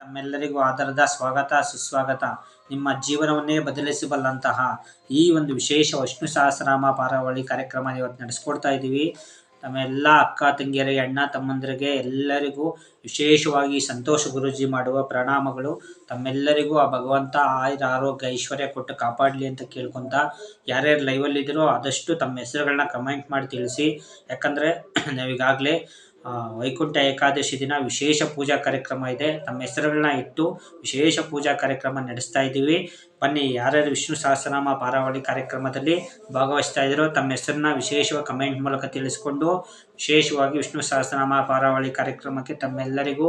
ನಮ್ಮೆಲ್ಲರಿಗೂ ಆಧಾರದ ಸ್ವಾಗತ ಸುಸ್ವಾಗತ. ನಿಮ್ಮ ಜೀವನವನ್ನೇ ಬದಲಿಸಬಲ್ಲಂತಹ ಈ ಒಂದು ವಿಶೇಷ ವಿಷ್ಣು ಸಹಸ್ರನಾಮ ಪಾರಾವಳಿ ಕಾರ್ಯಕ್ರಮ ಇವತ್ತು ನಡೆಸ್ಕೊಡ್ತಾ ಇದ್ದೀವಿ. ತಮ್ಮೆಲ್ಲ ಅಕ್ಕ ತಂಗಿಯರಿಗೆ, ಅಣ್ಣ ತಮ್ಮಂದಿರಿಗೆ ಎಲ್ಲರಿಗೂ ವಿಶೇಷವಾಗಿ ಸಂತೋಷ ಗುರೂಜಿ ಮಾಡುವ ಪ್ರಣಾಮಗಳು. ತಮ್ಮೆಲ್ಲರಿಗೂ ಆ ಭಗವಂತ ಆಯುರ ಆರೋಗ್ಯ ಐಶ್ವರ್ಯ ಕೊಟ್ಟು ಕಾಪಾಡಲಿ ಅಂತ ಕೇಳ್ಕೊಂತ, ಯಾರ್ಯಾರು ಲೈವಲ್ಲಿ ಇದ್ದೀರೋ ಆದಷ್ಟು ತಮ್ಮ ಹೆಸರುಗಳನ್ನ ಕಮೆಂಟ್ ಮಾಡಿ ತಿಳಿಸಿ. ಯಾಕಂದರೆ ನಾವೀಗಾಗಲೇ ವೈಕುಂಠ ಏಕಾದಶಿ ದಿನ ವಿಶೇಷ ಪೂಜಾ ಕಾರ್ಯಕ್ರಮ ಇದೆ. ತಮ್ಮ ಹೆಸರುಗಳನ್ನ ಇಟ್ಟು ವಿಶೇಷ ಪೂಜಾ ಕಾರ್ಯಕ್ರಮ ನಡೆಸ್ತಾ ಇದ್ದೀವಿ. ಬನ್ನಿ, ಯಾರ್ಯಾರು ವಿಷ್ಣು ಸಹಸ್ರನಾಮ ಪಾರಾವಳಿ ಕಾರ್ಯಕ್ರಮದಲ್ಲಿ ಭಾಗವಹಿಸ್ತಾ ಇದ್ದೀರೋ ತಮ್ಮ ಹೆಸರನ್ನ ವಿಶೇಷವಾಗಿ ಕಮೆಂಟ್ ಮೂಲಕ ತಿಳಿಸ್ಕೊಂಡು ವಿಶೇಷವಾಗಿ ವಿಷ್ಣು ಸಹಸ್ರನಾಮ ಪಾರಾವಳಿ ಕಾರ್ಯಕ್ರಮಕ್ಕೆ ತಮ್ಮೆಲ್ಲರಿಗೂ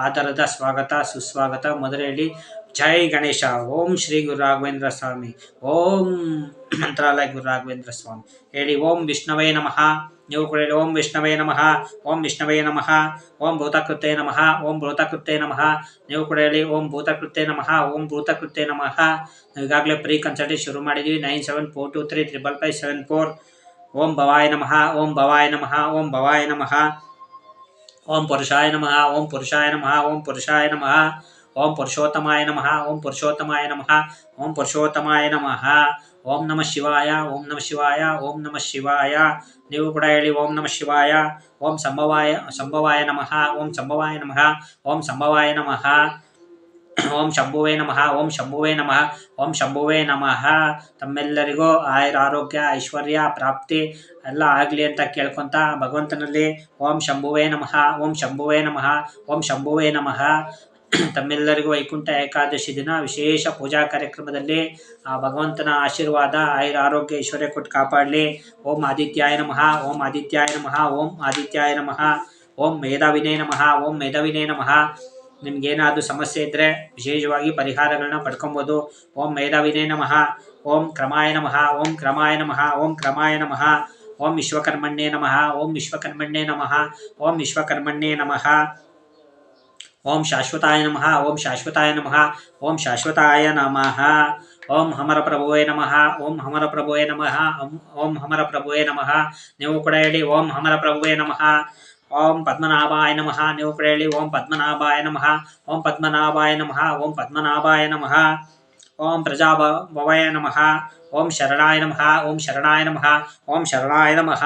ಆಧಾರದ ಸ್ವಾಗತ ಸುಸ್ವಾಗತ. ಮೊದಲೇ ಜೈ ಗಣೇಶ. ಓಂ ಶ್ರೀ ಗುರು ರಾಘವೇಂದ್ರ ಸ್ವಾಮಿ. ಓಂ ಮಂತ್ರಾಲಯ ಗುರು ರಾಘವೇಂದ್ರ ಸ್ವಾಮಿ ಹೇಳಿ. ಓಂ ವಿಷ್ಣವೇ ನಮಃ. ನೀವು ಕೂಡ ಹೇಳಿ. ಓಂ ವಿಷ್ಣವೇ ನಮಃ. ಓಂ ವಿಷ್ಣವೇ ನಮಃ. ಓಂ ಭೂತಕೃತೆ ನಮಃ. ಓಂ ಭೂತಕೃತೆ ನಮಃ. ನೀವು ಕೂಡ ಹೇಳಿ. ಓಂ ಭೂತಕೃತೆ ನಮಃ. ಓಂ ಭೂತಕೃತೆ ನಮಃ. ನಾವು ಈಗಾಗಲೇ ಪ್ರೀ ಕನ್ಸಲ್ಟೇಷನ್ ಶುರು ಮಾಡಿದ್ದೀವಿ. 9742355574. ಓಂ ಭವಾಯ ನಮಃ. ಓಂ ಭವಾಯ ನಮಃ. ಓಂ ಭವಾಯ ನಮಃ. ಓಂ ಪುರುಷಾಯ ನಮಃ. ಓಂ ಪುರುಷಾಯ ನಮಃ. ಓಂ ಪುರುಷಾಯ ನಮಃ. ಓಂ ಪುರುಷೋತ್ತಮಾಯ ನಮಃ. ಓಂ ಪುರುಷೋತ್ತಮಾಯ ನಮಃ. ಓಂ ಪುರುಷೋತ್ತಮಾಯ ನಮಃ. ಓಂ ನಮಃ ಶಿವಾಯ. ಓಂ ನಮಃ ಶಿವಾಯ. ಓಂ ನಮಃ ಶಿವಾಯ. ನೀವು ಕೂಡ ಹೇಳಿ. ಓಂ ನಮಃ ಶಿವಾಯ. ಓಂ ಸಂಭವಾಯ ನಮಃ. ಓಂ ಸಂಭವಾಯ ನಮಃ. ಓಂ ಸಂಭವಾಯ ನಮಃ. ಓಂ ಶಂಭುವೇ ನಮಃ. ಓಂ ಶಂಭುವೇ ನಮಃ. ಓಂ ಶಂಭುವೇ ನಮಃ. ತಮ್ಮೆಲ್ಲರಿಗೂ ಆಯುರ ಆರೋಗ್ಯ ಐಶ್ವರ್ಯ ಪ್ರಾಪ್ತಿ ಎಲ್ಲ ಆಗಲಿ ಅಂತ ಕೇಳ್ಕೊತ ಭಗವಂತನಲ್ಲಿ ಓಂ ಶಂಭುವೇ ನಮಃ. ಓಂ ಶಂಭುವೇ ನಮಃ. ಓಂ ಶಂಭುವೇ ನಮಃ. ತಮ್ಮೆಲ್ಲರಿಗೂ ವೈಕುಂಠ ಏಕಾದಶಿ ದಿನ ವಿಶೇಷ ಪೂಜಾ ಕಾರ್ಯಕ್ರಮದಲ್ಲಿ ಆ ಭಗವಂತನ ಆಶೀರ್ವಾದ ಆಯುರ ಆರೋಗ್ಯ ಐಶ್ವರ್ಯ ಕೊಟ್ಟು ಕಾಪಾಡಲಿ. ಓಂ ಆದಿತ್ಯಾಯ ನಮಃ. ಓಂ ಆದಿತ್ಯಾಯ ನಮಃ. ಓಂ ಆದಿತ್ಯಾಯ ನಮಃ. ಓಂ ಮೇಧಾವಿನೇ ನಮಃ. ಓಂ ಮೇಧಾವಿನೇ ನಮಃ. ನಿಮ್ಗೇನಾದರೂ ಸಮಸ್ಯೆ ಇದ್ದರೆ ವಿಶೇಷವಾಗಿ ಪರಿಹಾರಗಳನ್ನ ಪಡ್ಕೊಬೋದು. ಓಂ ಮೇಧಾವಿನೇ ನಮಃ. ಓಂ ಕ್ರಮಾಯ ನಮಃ. ಓಂ ಕ್ರಮಾಯ ನಮಃ. ಓಂ ಕ್ರಮಾಯ ನಮಃ. ಓಂ ವಿಶ್ವಕರ್ಮಣ್ಯೇ ನಮಃ. ಓಂ ವಿಶ್ವಕರ್ಮಣ್ಯೇ ನಮಃ. ಓಂ ವಿಶ್ವಕರ್ಮಣ್ಯೇ ನಮಃ. ಓಂ ಶಾಶ್ವತಾಯ ನಮಃ. ಓಂ ಶಾಶ್ವತಾಯ ನಮಃ. ಓಂ ಶಾಶ್ವತಾಯ ನಮಃ. ಓಂ ಹಮರ ಪ್ರಭುವೇ ನಮಃ. ಓಂ ಹಮರ ಪ್ರಭುವೇ ನಮಃ. ಓಂ ಹಮರ ಪ್ರಭುವೇ ನಮಃ. ನೀವು ಕೂಡ ಹೇಳಿ. ಓಂ ಹಮರ ಪ್ರಭುವೇ ನಮಃ. ಓಂ ಪದ್ಮನಾಭಾಯ ನಮಃ. ನೀವು ಕೂಡ ಹೇಳಿ. ಓಂ ಪದ್ಮನಾಭಾಯ ನಮಃ. ಓಂ ಪದ್ಮನಾಭಾಯ ನಮಃ. ಓಂ ಪದ್ಮನಾಭಾಯ ನಮಃ. ಓಂ ಪ್ರಜಾಭವಾಯ ನಮಃ. ಓಂ ಶರಣಾಯ ನಮಃ. ಓಂ ಶರಣಾಯ ನಮಃ. ಓಂ ಶರಣಾಯ ನಮಃ.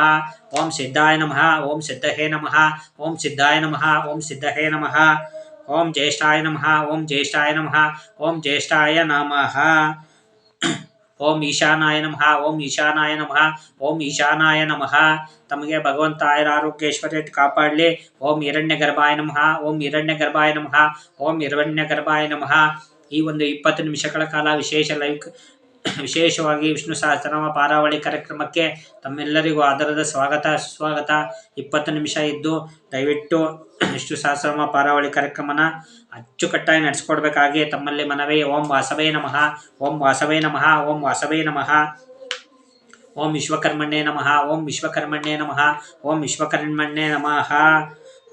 ಓಂ ಸಿದ್ಧಾಯ ನಮಃ. ಓಂ ಸಿದ್ಧಹೇ ನಮಃ. ಓಂ ಸಿದ್ಧಾಯ ನಮಃ. ಓಂ ಸಿದ್ಧಹೇ ನಮಃ. ಓಂ ಜ್ಯೇಷ್ಠಾಯ ನಮಃ. ಓಂ ಜ್ಯೇಷ್ಠಾಯ ನಮಃ. ಓಂ ಜ್ಯೇಷ್ಠಾಯ ನಮಃ. ಓಂ ಈಶಾನಾಯ ನಮಃ. ಓಂ ಈಶಾನಾಯ ನಮಃ. ಓಂ ಈಶಾನಾಯ ನಮಃ. ತಮಗೆ ಭಗವಂತ ಆಯುರ ಆರೋಗ್ಯ ಐಶ್ವರ್ಯ ಕಾಪಾಡಲಿ. ಓಂ ಹಿರಣ್ಯ ಗರ್ಭಾಯ ನಮಃ. ಓಂ ಹಿರಣ್ಯ ಗರ್ಭಾಯ ನಮಃ. ಓಂ ಹಿರಣ್ಯ ಗರ್ಭಾಯ ನಮಃ. ಈ ಒಂದು 20 ನಿಮಿಷಗಳ ಕಾಲ ವಿಶೇಷವಾಗಿ ವಿಷ್ಣು ಸಹಸ್ರನಾಮ ಪಾರಾವಳಿ ಕಾರ್ಯಕ್ರಮಕ್ಕೆ ತಮ್ಮೆಲ್ಲರಿಗೂ ಆಧಾರದ ಸ್ವಾಗತ ಸುಸ್ವಾಗತ. 20 ನಿಮಿಷ ಇದ್ದು ದಯವಿಟ್ಟು ವಿಷ್ಣು ಸಹಸ್ರನಾಮ ಪಾರಾವಳಿ ಕಾರ್ಯಕ್ರಮನ ಅಚ್ಚುಕಟ್ಟಾಗಿ ನಡೆಸ್ಕೊಡ್ಬೇಕಾಗಿ ತಮ್ಮಲ್ಲಿ ಮನವಿ. ಓಂ ವಾಸವೇ ನಮಃ. ಓಂ ವಾಸವೇ ನಮಃ. ಓಂ ವಾಸವೇ ನಮಃ. ಓಂ ವಿಶ್ವಕರ್ಮಣ್ಯೇ ನಮಃ. ಓಂ ವಿಶ್ವಕರ್ಮಣ್ಯೇ ನಮಃ. ಓಂ ವಿಶ್ವಕರ್ಮಣ್ಯೇ ನಮಃ.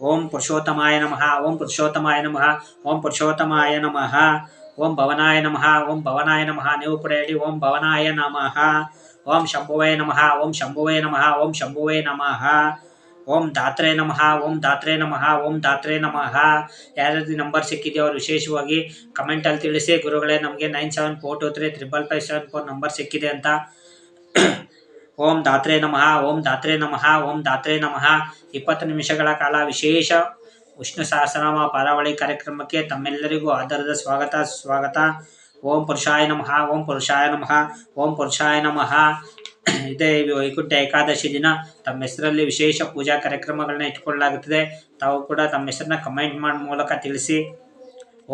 ಓಂ ಪುರುಷೋತ್ತಮಾಯ ನಮಃ. ಓಂ ಪುರುಷೋತ್ತಮಾಯ ನಮಃ. ಓಂ ಪುರುಷೋತ್ತಮಾಯ ನಮಃ. ಓಂ ಭವನಾಯ ನಮಃ. ಓಂ ಭವನಾಯ ನಮಃ. ನೀವು ಕೂಡ ಹೇಳಿ. ಓಂ ಭವನಾಯ ನಮಃ. ಓಂ ಶಂಭುವೇ ನಮಃ. ಓಂ ಶಂಭುವೇ ನಮಃ. ಓಂ ಶಂಭುವೇ ನಮಃ. ಓಂ ದಾತ್ರೆ ನಮಃ. ಓಂ ದಾತ್ರೆ ನಮಃ. ಓಂ ದಾತ್ರೆ ನಮಃ. ಯಾರ್ಯಾರು ನಂಬರ್ ಸಿಕ್ಕಿದೆಯೋ ಅವರು ವಿಶೇಷವಾಗಿ ಕಮೆಂಟಲ್ಲಿ ತಿಳಿಸಿ. ಗುರುಗಳೇ, ನಮಗೆ 9742355574 ನಂಬರ್ ಸಿಕ್ಕಿದೆ ಅಂತ. ಓಂ ದಾತ್ರೆ ನಮಃ. ಓಂ ದಾತ್ರೆ ನಮಃ. ಓಂ ದಾತ್ರೆ ನಮಃ. 20 ನಿಮಿಷಗಳ ಕಾಲ ವಿಶೇಷ ವಿಷ್ಣು ಸಹಸ್ರನಾಮ ಪಾರಾವಳಿ ಕಾರ್ಯಕ್ರಮಕ್ಕೆ ತಮ್ಮೆಲ್ಲರಿಗೂ ಆಧಾರದ ಸ್ವಾಗತ ಸುಸ್ವಾಗತ. ಓಂ ಪುರುಷಾಯ ನಮಃ. ಓಂ ಪುರುಷಾಯ ನಮಃ. ಓಂ ಪುರುಷಾಯ ನಮಃ. ಇದೇ ವೈಕುಂಠ ಏಕಾದಶಿ ದಿನ ತಮ್ಮ ಹೆಸರಲ್ಲಿ ವಿಶೇಷ ಪೂಜಾ ಕಾರ್ಯಕ್ರಮಗಳನ್ನ ಇಟ್ಕೊಳ್ಳಲಾಗುತ್ತದೆ. ತಾವು ಕೂಡ ತಮ್ಮ ಹೆಸರನ್ನ ಕಮೆಂಟ್ ಮಾಡೋ ಮೂಲಕ ತಿಳಿಸಿ.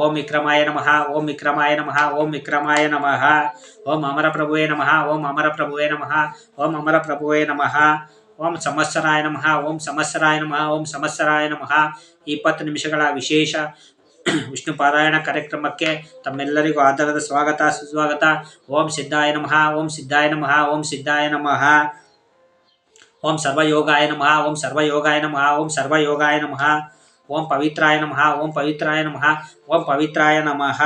ಓಂ ವಿಕ್ರಮಾಯ ನಮಃ. ಓಂ ವಿಕ್ರಮಾಯ ನಮಃ. ಓಂ ವಿಕ್ರಮಾಯ ನಮಃ. ಓಂ ಅಮರ ಪ್ರಭುವೇ ನಮಃ. ಓಂ ಅಮರ ಪ್ರಭುವೇ ನಮಃ. ಓಂ ಅಮರ ಪ್ರಭುವೇ ನಮಃ. ಓಂ ಸಂವತ್ಸರಾಯ ನಮಃ. ಓಂ ಸಂವತ್ಸರಾಯ ನಮಃ. ಓಂ ಸಂವತ್ಸರಾಯ ನಮಃ. 20 ನಿಮಿಷಗಳ ವಿಶೇಷ ವಿಷ್ಣು ಪಾರಾಯಣ ಕಾರ್ಯಕ್ರಮಕ್ಕೆ ತಮ್ಮೆಲ್ಲರಿಗೂ ಆಧಾರದ ಸ್ವಾಗತ ಸುಸ್ವಾಗತ. ಓಂ ಸಿದ್ಧಾಯ ನಮಃ. ಓಂ ಸಿದ್ಧಾಯ ನಮಃ. ಓಂ ಸಿದ್ಧಾಯ ನಮಃ. ಓಂ ಸರ್ವಯೋಗಾಯ ನಮಃ. ಓಂ ಸರ್ವಯೋಗಾಯ ನಮಃ. ಓಂ ಸರ್ವಯೋಗಾಯ ನಮಃ. ಓಂ ಪವಿತ್ರಾಯ ನಮಃ. ಓಂ ಪವಿತ್ರಾಯ ನಮಃ. ಓಂ ಪವಿತ್ರಾಯ ನಮಃ.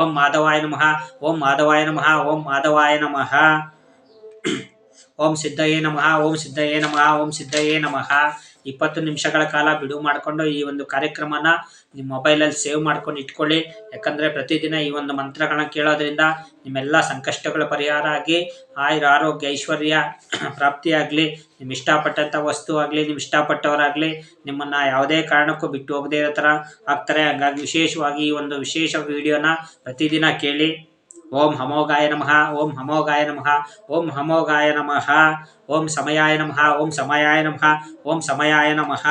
ಓಂ ಮಾಧವಾಯ ನಮಃ. ಓಂ ಮಾಧವಾಯ ನಮಃ. ಓಂ ಮಾಧವಾಯ ನಮಃ. ಓಂ ಸಿದ್ಧಯೇ ನಮಃ. ಓಂ ಸಿದ್ಧಯೇ ನಮಃ. ಓಂ ಸಿದ್ಧಯೇ ನಮಃ. 20 ನಿಮಿಷಗಳ ಕಾಲ ಬಿಡುವು ಮಾಡಿಕೊಂಡು ಈ ಒಂದು ಕಾರ್ಯಕ್ರಮನ ನಿಮ್ಮ ಮೊಬೈಲಲ್ಲಿ ಸೇವ್ ಮಾಡ್ಕೊಂಡು ಇಟ್ಕೊಳ್ಳಿ. ಯಾಕಂದರೆ ಪ್ರತಿದಿನ ಈ ಒಂದು ಮಂತ್ರಗಳನ್ನ ಕೇಳೋದ್ರಿಂದ ನಿಮ್ಮೆಲ್ಲ ಸಂಕಷ್ಟಗಳ ಪರಿಹಾರ ಆಗಿ ಆರೋಗ್ಯ ಐಶ್ವರ್ಯ ಪ್ರಾಪ್ತಿಯಾಗಲಿ. ನಿಮ್ಮ ಇಷ್ಟಪಟ್ಟಂಥ ವಸ್ತು ಆಗಲಿ, ನಿಮ್ಮ ಇಷ್ಟಪಟ್ಟವರಾಗಲಿ ನಿಮ್ಮನ್ನು ಯಾವುದೇ ಕಾರಣಕ್ಕೂ ಬಿಟ್ಟು ಹೋಗದೇ ಇರೋ ಥರ ಆಗ್ತಾರೆ. ಹಾಗಾಗಿ ವಿಶೇಷವಾಗಿ ಈ ಒಂದು ವಿಶೇಷ ವಿಡಿಯೋನ ಪ್ರತಿದಿನ ಕೇಳಿ. ಓಂ ಅಮೋಘಾಯ ನಮಃ, ಓಂ ಅಮೋಘಾಯ ನಮಃ, ಓಂ ಅಮೋಘಾಯ ನಮಃ, ಓಂ ಸಮಯಾಯ ನಮಃ, ಓಂ ಸಮಯಾಯ ನಮಃ, ಓಂ ಸಮಯಾಯ ನಮಃ,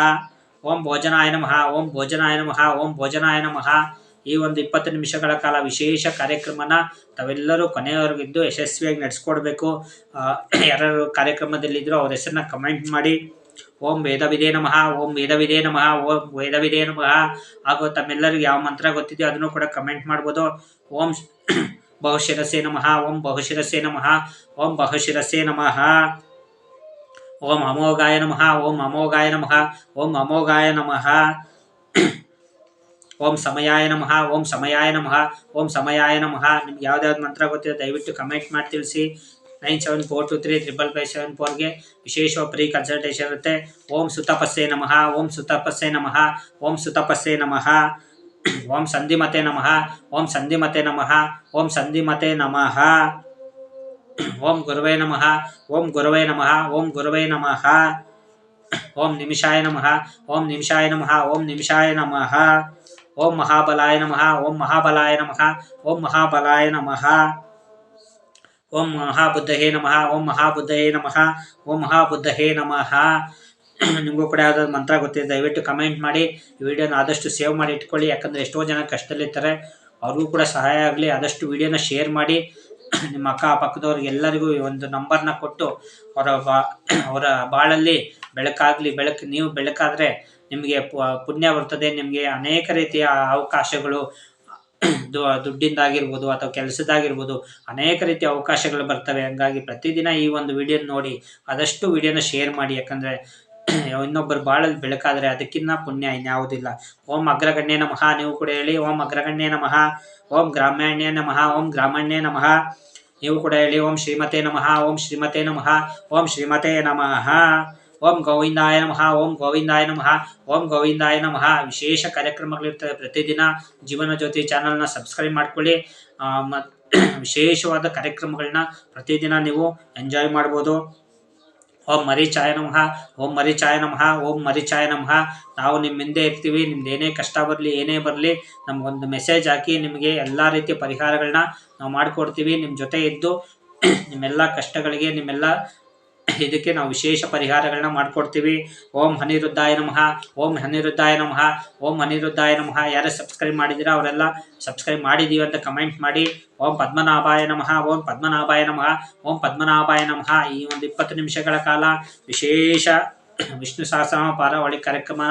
ಓಂ ಭೋಜನಾಯ ನಮಃ, ಓಂ ಭೋಜನಾಯ ನಮಃ, ಓಂ ಭೋಜನಾಯ ನಮಃ. ಈ ಒಂದು 20 ನಿಮಿಷಗಳ ಕಾಲ ವಿಶೇಷ ಕಾರ್ಯಕ್ರಮನ ತಾವೆಲ್ಲರೂ ಕೊನೆಯವರೆಗಿದ್ದು ಯಶಸ್ವಿಯಾಗಿ ನಡೆಸ್ಕೊಡ್ಬೇಕು. ಯಾರು ಕಾರ್ಯಕ್ರಮದಲ್ಲಿದ್ದರೂ ಅವ್ರ ಹೆಸರನ್ನ ಕಮೆಂಟ್ ಮಾಡಿ. ಓಂ ವೇದವಿದೇ ನಮಃ, ಓಂ ವೇದವಿದೇ ನಮಃ, ಓಂ ವೇದವಿದೇ ನಮಃ. ಹಾಗೂ ತಮ್ಮೆಲ್ಲರಿಗೂ ಯಾವ ಮಂತ್ರ ಗೊತ್ತಿದೆಯೋ ಅದನ್ನು ಕೂಡ ಕಮೆಂಟ್ ಮಾಡ್ಬೋದು. ಓಂ ಬಹುಶಿರಸೇ ನಮಃ, ಓಂ ಬಹುಶಿರಸೇ ನಮಃ, ಓಂ ಬಹುಶಿರಸೇ ನಮಃ, ಓಂ ಅಮೋಘಾಯ ನಮಃ, ಓಂ ಅಮೋಘಾಯ ನಮಃ, ಓಂ ಅಮೋಘಾಯ ನಮಃ, ಓಂ ಸಮಯಾಯ ನಮಃ, ಓಂ ಸಮಯಾಯ ನಮಃ, ಓಂ ಸಮಯಾಯ ನಮಃ. ನಿಮ್ಗೆ ಯಾವ್ದಾವ್ದು ಮಂತ್ರ ಗೊತ್ತಿದೆ ದಯವಿಟ್ಟು ಕಮೆಂಟ್ ಮಾಡಿ ತಿಳಿಸಿ. 9742355774ಗೆ ವಿಶೇಷ ಫ್ರೀ ಕನ್ಸಲ್ಟೇಷನ್ ಇರುತ್ತೆ. ಓಂ ಸುತಪಸ್ಸೇ ನಮಃ, ಓಂ ಸುತಪಸ್ಸೇ ನಮಃ, ಓಂ ಸುತಪಸ್ಸೇ ನಮಃ, ಓಂ ಸಂಧಿಮತೆ ನಮಃ, ಓಂ ಸಂಧಿಮತೆ ನಮಃ, ಓಂ ಸಂಧಿಮತೆ ನಮಃ, ಓಂ ಗುರುವೇ ನಮಃ, ಓಂ ಗುರುವೇ ನಮಃ, ಓಂ ಗುರುವೇ ನಮಃ, ಓಂ ನಿಮಿಷಾಯ ನಮಃ, ಓಂ ನಿಮಿಷಾಯ ನಮಃ, ಓಂ ನಿಮಿಷಾಯ ನಮಃ, ಓಂ ಮಹಾಬಲಾಯ ನಮಃ, ಓಂ ಮಹಾಬಲಾಯ ನಮಃ, ಓಂ ಮಹಾಬಲಾಯ ನಮಃ, ಓಂ ಮಹಾಬುದ್ಧಹೇ ನಮಃ, ಓಂ ಮಹಾಬುದ್ಧಹೇ ನಮಃ, ಓಂ ಮಹಾಬುದ್ಧಹೇ ನಮಃ. ನಿಮಗೂ ಕೂಡ ಯಾವುದಾದ್ರು ಮಂತ್ರ ಗೊತ್ತಿದೆ ದಯವಿಟ್ಟು ಕಮೆಂಟ್ ಮಾಡಿ. ಈ ವಿಡಿಯೋನ ಆದಷ್ಟು ಸೇವ್ ಮಾಡಿ ಇಟ್ಕೊಳ್ಳಿ. ಯಾಕಂದರೆ ಎಷ್ಟೋ ಜನ ಕಷ್ಟದಲ್ಲಿರ್ತಾರೆ, ಅವ್ರಿಗೂ ಕೂಡ ಸಹಾಯ ಆಗಲಿ. ಆದಷ್ಟು ವಿಡಿಯೋನ ಶೇರ್ ಮಾಡಿ. ನಿಮ್ಮ ಅಕ್ಕಪಕ್ಕದವ್ರಿಗೆ ಎಲ್ಲರಿಗೂ ಒಂದು ನಂಬರ್ನ ಕೊಟ್ಟು ಅವರ ಬಾಳಲ್ಲಿ ಬೆಳಕಾಗಲಿ. ನೀವು ಬೆಳಕಾದರೆ ನಿಮಗೆ ಪುಣ್ಯ ಬರ್ತದೆ. ನಿಮಗೆ ಅನೇಕ ರೀತಿಯ ಅವಕಾಶಗಳು, ದುಡ್ಡಿಂದಾಗಿರ್ಬೋದು ಅಥವಾ ಕೆಲಸದಾಗಿರ್ಬೋದು ಅನೇಕ ರೀತಿಯ ಅವಕಾಶಗಳು ಬರ್ತವೆ. ಹಾಗಾಗಿ ಪ್ರತಿದಿನ ಈ ಒಂದು ವಿಡಿಯೋ ನೋಡಿ ಆದಷ್ಟು ವಿಡಿಯೋನ ಶೇರ್ ಮಾಡಿ. ಯಾಕಂದರೆ ಇನ್ನೊಬ್ಬರು ಬಾಳಲ್ಲಿ ಬೆಳಕಾದರೆ ಅದಕ್ಕಿಂತ ಪುಣ್ಯ ಇನ್ಯಾವುದಿಲ್ಲ. ಓಂ ಅಗ್ರಗಣ್ಯೇ ನಮಃ, ನೀವು ಕೂಡ ಹೇಳಿ. ಓಂ ಅಗ್ರಗಣ್ಯೇ ನಮಃ, ಓಂ ಗ್ರಾಮ್ಯಾಣ್ಯೇ ನಮಃ, ಓಂ ಗ್ರಾಮಣ್ಯೇ ನಮಃ. ನೀವು ಕೂಡ ಹೇಳಿ. ಓಂ ಶ್ರೀಮತೆ ನಮಃ, ಓಂ ಶ್ರೀಮತೆ ನಮಃ, ಓಂ ಶ್ರೀಮತೆ ನಮಃ. ಓಂ ಗೋವಿಂದಾಯ ನಮಃ, ಓಂ ಗೋವಿಂದಾಯ ನಮಃ, ಓಂ ಗೋವಿಂದಾಯ ನಮಃ. ವಿಶೇಷ ಕಾರ್ಯಕ್ರಮಗಳಿರ್ತವೆ ಪ್ರತಿದಿನ. ಜೀವನ ಜ್ಯೋತಿ ಚಾನಲ್ನ ಸಬ್ಸ್ಕ್ರೈಬ್ ಮಾಡ್ಕೊಳ್ಳಿ. ವಿಶೇಷವಾದ ಕಾರ್ಯಕ್ರಮಗಳನ್ನ ಪ್ರತಿದಿನ ನೀವು ಎಂಜಾಯ್ ಮಾಡ್ಬೋದು. ಓಂ ಮರೀಚಾಯ ನಮಃ, ಓಂ ಮರೀಚಾಯ ನಮಃ, ಓಂ ಮರೀಚಾಯ ನಮಃ. ನಾವು ನಿಮ್ಮ ಹಿಂದೆ ಇರ್ತೀವಿ. ನಿಮ್ದು ಏನೇ ಕಷ್ಟ ಬರಲಿ, ಏನೇ ಬರಲಿ ನಮಗೊಂದು ಮೆಸೇಜ್ ಹಾಕಿ. ನಿಮಗೆ ಎಲ್ಲ ರೀತಿಯ ಪರಿಹಾರಗಳನ್ನ ನಾವು ಮಾಡಿಕೊಡ್ತೀವಿ. ನಿಮ್ಮ ಜೊತೆ ಇದ್ದು ನಿಮ್ಮೆಲ್ಲ ಕಷ್ಟಗಳಿಗೆ, ನಿಮ್ಮೆಲ್ಲ ಇದಕ್ಕೆ ನಾವು ವಿಶೇಷ ಪರಿಹಾರಗಳನ್ನ ಮಾಡಿಕೊಡ್ತೀವಿ. ಓಂ ಅನಿರುದ್ಧಾಯ ನಮಃ, ಓಂ ಅನಿರುದ್ಧಾಯ ನಮಃ, ಓಂ ಅನಿರುದ್ಧಾಯ ನಮಃ. ಯಾರು ಸಬ್ಸ್ಕ್ರೈಬ್ ಮಾಡಿದ್ದೀರಾ ಅವರೆಲ್ಲ ಸಬ್ಸ್ಕ್ರೈಬ್ ಮಾಡಿದ್ದೀವಿ ಅಂತ ಕಮೆಂಟ್ ಮಾಡಿ. ಓಂ ಪದ್ಮನಾಭಾಯ ನಮಃ, ಓಂ ಪದ್ಮನಾಭಾಯ ನಮಃ, ಓಂ ಪದ್ಮನಾಭಾಯ ನಮಃ. ಈ ಒಂದು 20 ನಿಮಿಷಗಳ ಕಾಲ ವಿಶೇಷ ವಿಷ್ಣು ಸಹಸ್ರನಾಮ ಪಾರಾವಳಿ ಕಾರ್ಯಕ್ರಮ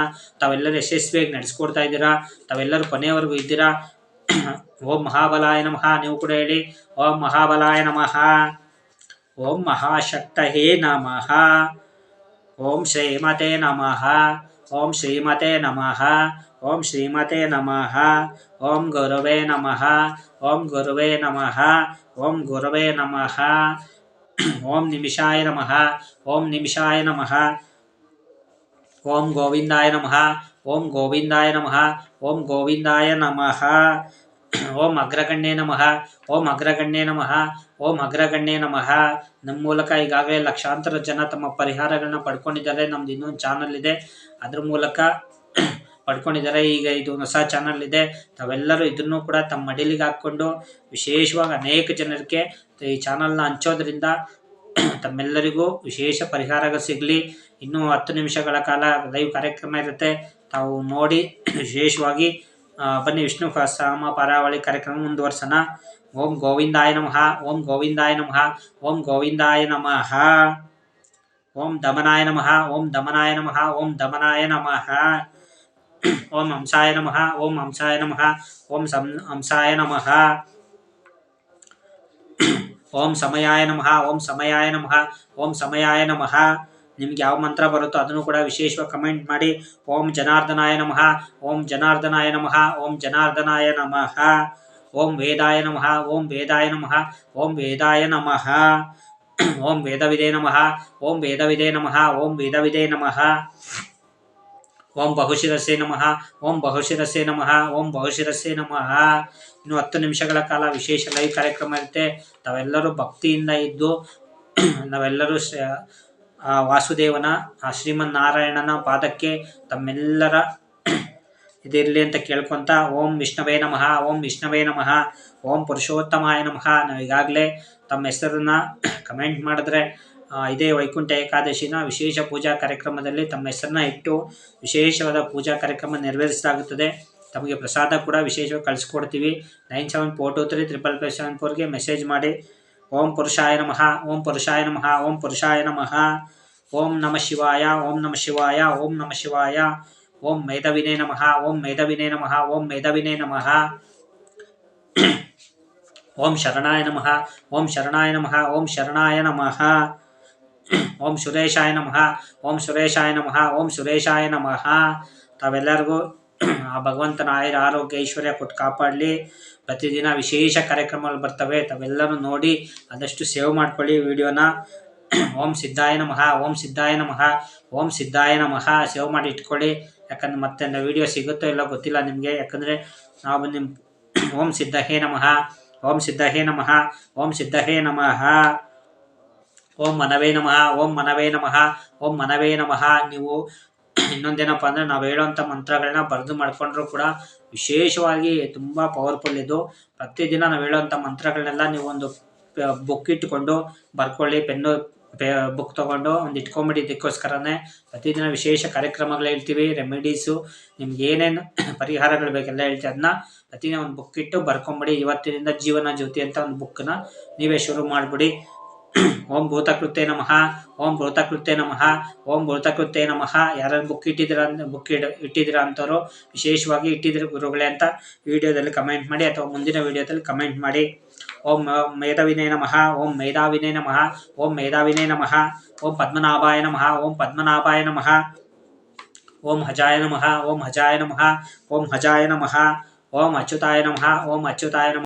ತಾವೆಲ್ಲರೂ ಯಶಸ್ವಿಯಾಗಿ ನಡೆಸ್ಕೊಡ್ತಾ ಇದ್ದೀರಾ. ತಾವೆಲ್ಲರೂ ಕೊನೆಯವರೆಗೂ ಇದ್ದೀರಾ. ಓಂ ಮಹಾಬಲಾಯ ನಮಃ, ನೀವು ಕೂಡ ಹೇಳಿ. ಓಂ ಮಹಾಬಲಾಯ ನಮಃ, ಓಂ ಮಹಾಶಕ್ತಹೇ ನಮಃ, ಓಂ ಶ್ರೀಮತೆ ನಮಃ, ಓಂ ಶ್ರೀಮತೆ ನಮಃ, ಓಂ ಶ್ರೀಮತೆ ನಮಃ, ಓಂ ಗುರುವೇ ನಮಃ, ಓಂ ಗುರುವೇ ನಮಃ, ಓಂ ಗುರುವೇ ನಮಃ, ಓಂ ನಿಮಿಷಾಯ ನಮಃ, ಓಂ ನಿಮಿಷಾಯ ನಮಃ, ಓಂ ಗೋವಿಂದಾಯ ನಮಃ, ಓಂ ಗೋವಿಂದಾಯ ನಮಃ, ಓಂ ಗೋವಿಂದಾಯ ನಮಃ, ಓಂ ಅಗ್ರಗಣ್ಯೇ ನಮಃ, ಓಂ ಅಗ್ರಗಣ್ಯೇ ನಮಃ, ಓಂ ಅಗ್ರಗಣ್ಯೇ ನಮಃ. ನಮ್ಮ ಮೂಲಕ ಈಗಾಗಲೇ ಲಕ್ಷಾಂತರ ಜನ ತಮ್ಮ ಪರಿಹಾರಗಳನ್ನ ಪಡ್ಕೊಂಡಿದ್ದಾರೆ. ನಮ್ದು ಇನ್ನೊಂದು ಚಾನಲ್ ಇದೆ, ಅದ್ರ ಮೂಲಕ ಪಡ್ಕೊಂಡಿದ್ದಾರೆ. ಈಗ ಇದು ಹೊಸ ಚಾನಲ್ ಇದೆ. ತಾವೆಲ್ಲರೂ ಇದನ್ನು ಕೂಡ ತಮ್ಮ ಮಡಿಲಿಗೆ ಹಾಕ್ಕೊಂಡು ವಿಶೇಷವಾಗಿ ಅನೇಕ ಜನರಿಗೆ ಈ ಚಾನಲ್ನ ಹಂಚೋದ್ರಿಂದ ತಮ್ಮೆಲ್ಲರಿಗೂ ವಿಶೇಷ ಪರಿಹಾರಗಳು ಸಿಗಲಿ. ಇನ್ನೂ 10 ನಿಮಿಷಗಳ ಕಾಲ ಲೈವ್ ಕಾರ್ಯಕ್ರಮ ಇರುತ್ತೆ. ತಾವು ನೋಡಿ ವಿಶೇಷವಾಗಿ ಬನ್ನಿ ವಿಷ್ಣು ಸಹಸ್ರನಾಮ ಪಾರಾವಳಿ ಕಾರ್ಯಕ್ರಮ ಮುಂದುವರ್ಸೋಣ. ಓಂ ಗೋವಿಂದಾಯ ನಮಃ, ಓಂ ಗೋವಿಂದಾಯ ನಮಃ, ಓಂ ಗೋವಿಂದಾಯ ನಮಃ, ಓಂ ದಮನಾಯ ನಮಃ, ಓಂ ದಮನಾಯ ನಮಃ, ಓಂ ದಮನಾಯ ನಮಃ, ಓಂ ಹಂಸಾಯ ನಮಃ, ಓಂ ಹಂಸಾಯ ನಮಃ, ಓಂ ಹಂಸಾಯ ನಮಃ, ಓಂ ಸಮಯಾಯ ನಮಃ, ಓಂ ಸಮಯಾಯ ನಮಃ, ಓಂ ಸಮಯಾಯ ನಮಃ. ನಿಮ್ಗೆ ಯಾವ ಮಂತ್ರ ಬರುತ್ತೋ ಅದನ್ನು ಕೂಡ ವಿಶೇಷವಾಗಿ ಕಮೆಂಟ್ ಮಾಡಿ. ಓಂ ಜನಾರ್ದನಾಯ ನಮಃ, ಓಂ ಜನಾರ್ದನಾಯ ನಮಃ, ಓಂ ಜನಾರ್ದನಾಯ ನಮಃ, ಓಂ ವೇದಾಯ ನಮಃ, ಓಂ ವೇದಾಯ ನಮಃ, ಓಂ ವೇದಾಯ ನಮಃ, ಓಂ ವೇದವಿದೇ ನಮಃ, ಓಂ ವೇದವಿದೇ ನಮಃ, ಓಂ ವೇದವಿದೇ ನಮಃ, ಓಂ ಬಹುಶಿರಸ್ಸೇ ನಮಃ ಓಂ ಬಹುಶಿರಸ್ಸೇ ನಮಃ ಓಂ ಬಹುಶಿರಸ್ಸೇ ನಮಃ. ಇನ್ನು 10 ನಿಮಿಷಗಳ ಕಾಲ ವಿಶೇಷ ಲೈವ್ ಕಾರ್ಯಕ್ರಮ ಇರುತ್ತೆ. ತಾವೆಲ್ಲರೂ ಭಕ್ತಿಯಿಂದ ಇದ್ದು ನಾವೆಲ್ಲರೂ ವಾಸುದೇವನ ಶ್ರೀಮನ್ನಾರಾಯಣನ ಪಾದಕ್ಕೆ ತಮ್ಮೆಲ್ಲರ ಇದಿರಲಿ ಅಂತ ಕೇಳ್ಕೊತ ಓಂ ವಿಷ್ಣವೇ ನಮಃ ಓಂ ವಿಷ್ಣವೇ ನಮಃ ಓಂ ಪುರುಷೋತ್ತಮಾಯ ನಮಃ. ನಾವು ಈಗಾಗಲೇ ತಮ್ಮ ಹೆಸರನ್ನ ಕಮೆಂಟ್ ಮಾಡಿದ್ರೆ ಇದೇ ವೈಕುಂಠ ಏಕಾದಶಿನ ವಿಶೇಷ ಪೂಜಾ ಕಾರ್ಯಕ್ರಮದಲ್ಲಿ ತಮ್ಮ ಹೆಸರನ್ನ ಇಟ್ಟು ವಿಶೇಷವಾದ ಪೂಜಾ ಕಾರ್ಯಕ್ರಮ ನೆರವೇರಿಸಲಾಗುತ್ತದೆ. ತಮಗೆ ಪ್ರಸಾದ ಕೂಡ ವಿಶೇಷವಾಗಿ ಕಳಿಸ್ಕೊಡ್ತೀವಿ. 9742235574ಗೆ ಮೆಸೇಜ್ ಮಾಡಿ. ಓಂ ಪುರುಷಾಯ ನಮಃ ಓಂ ಪುರುಷಾಯ ನಮಃ ಓಂ ಪುರುಷಾಯ ನಮಃ. ಓಂ ನಮಃ ಶಿವಾಯ ಓಂ ನಮಃ ಶಿವಾಯ ಓಂ ನಮಃ ಶಿವಾಯ. ಓಂ ಮೇಧವಿನೇ ನಮಃ ಓಂ ಮೇಧವಿನೇ ನಮಃ ಓಂ ಮೇಧವಿನೇ ನಮಃ. ಓಂ ಶರಣಾಯ ನಮಃ ಓಂ ಶರಣಾಯ ನಮಃ ಓಂ ಶರಣಾಯ ನಮಃ. ಓಂ ಸುರೇಶಾಯ ನಮಃ ಓಂ ಸುರೇಶಾಯ ನಮಃ ಓಂ ಸುರೇಶಾಯ ನಮಃ. ತಾವೆಲ್ಲರಿಗೂ ಆ ಭಗವಂತನ ಆಯುರ ಆರೋಗ್ಯ ಐಶ್ವರ್ಯ ಕೊಟ್ಟು ಕಾಪಾಡಲಿ. ಪ್ರತಿದಿನ ವಿಶೇಷ ಕಾರ್ಯಕ್ರಮಗಳು ಬರ್ತವೆ. ತಾವೆಲ್ಲರೂ ನೋಡಿ ಆದಷ್ಟು ಸೇವ್ ಮಾಡ್ಕೊಳ್ಳಿ ವಿಡಿಯೋನ. ಓಂ ಸಿದ್ಧಾಯ ನಮಃ ಓಂ ಸಿದ್ಧಾಯ ನಮಃ ಓಂ ಸಿದ್ಧಾಯ ನಮಃ ಸೇವ್ ಮಾಡಿ ಇಟ್ಕೊಳ್ಳಿ. ಯಾಕಂದ್ರೆ ಮತ್ತೆ ವಿಡಿಯೋ ಸಿಗುತ್ತೋ ಇಲ್ಲ ಗೊತ್ತಿಲ್ಲ ನಿಮಗೆ. ಯಾಕಂದರೆ ನಾವು ನಿಮ್ಮ ಓಂ ಸಿದ್ಧಹೇ ನಮಃ ಓಂ ಸಿದ್ಧಹೇ ನಮಃ ಓಂ ಸಿದ್ಧಹೇ ನಮಃ. ಓಂ ಮನವೇ ನಮಃ ಓಂ ಮನವೇ ನಮಃ ಓಂ ಮನವೇ ನಮಃ. ನೀವು ಇನ್ನೊಂದೇನಪ್ಪ ಅಂದರೆ ನಾವು ಹೇಳೋವಂಥ ಮಂತ್ರಗಳನ್ನ ಬರೆದು ಮಾಡ್ಕೊಂಡ್ರೂ ಕೂಡ ವಿಶೇಷವಾಗಿ ತುಂಬ ಪವರ್ಫುಲ್ ಇದು. ಪ್ರತಿದಿನ ನಾವು ಹೇಳೋವಂಥ ಮಂತ್ರಗಳನ್ನೆಲ್ಲ ನೀವು ಒಂದು ಬುಕ್ ಇಟ್ಕೊಂಡು ಬರ್ಕೊಳ್ಳಿ. ಪೆನ್ನು ಬುಕ್ ತೊಗೊಂಡು ಒಂದು ಇಟ್ಕೊಂಬಿಡಿ. ಇದಕ್ಕೋಸ್ಕರನೇ ಪ್ರತಿದಿನ ವಿಶೇಷ ಕಾರ್ಯಕ್ರಮಗಳು ಹೇಳ್ತೀವಿ. ರೆಮಿಡೀಸು ನಿಮ್ಗೆ ಏನೇನು ಪರಿಹಾರಗಳು ಬೇಕೆಲ್ಲ ಹೇಳ್ತೀವಿ. ಅದನ್ನ ಪ್ರತಿದಿನ ಒಂದು ಬುಕ್ ಇಟ್ಟು ಬರ್ಕೊಂಬಿಡಿ. ಇವತ್ತಿನಿಂದ ಜೀವನ ಜ್ಯೋತಿ ಅಂತ ಒಂದು ಬುಕ್ಕನ್ನ ನೀವೇ ಶುರು ಮಾಡಿಬಿಡಿ. ಓಂ ಭೂತಕೃತೆ ನಮಃ ಓಂ ಭೂತಕೃತೆ ನಮಃ ಓಂ ಭೂತಕೃತೆ ನಮಃ. ಯಾರ್ಯಾರು ಬುಕ್ ಇಟ್ಟಿದ್ದೀರಾ ಅಂಥವ್ರು ವಿಶೇಷವಾಗಿ ಇಟ್ಟಿದ್ದೀರ ಗುರುಗಳೇ ಅಂತ ವಿಡಿಯೋದಲ್ಲಿ ಕಮೆಂಟ್ ಮಾಡಿ ಅಥವಾ ಮುಂದಿನ ವಿಡಿಯೋದಲ್ಲಿ ಕಮೆಂಟ್ ಮಾಡಿ. ಓಂ ಮೇಧಾವಿನೇ ನಮಃ ಓಂ ಮೇಧಾವಿನೇ ನಮಃ ಓಂ ಮೇಧಾವಿನೇ ನಮಃ. ಓಂ ಪದ್ಮನಾಭಾಯ ನಮಃ ಓಂ ಪದ್ಮನಾಭಾಯ ನಮಃ. ಓಂ ಹಜಾಯ ನಮಃ ಓಂ ಹಜಾಯ ನಮಃ ಓಂ ಹಜಾಯ ನಮಃ. ಓಂ ಅಚ್ಯುತಾಯ ನಮಃ ಓಂ ಅಚ್ಯುತಾಯ ನಮಃ.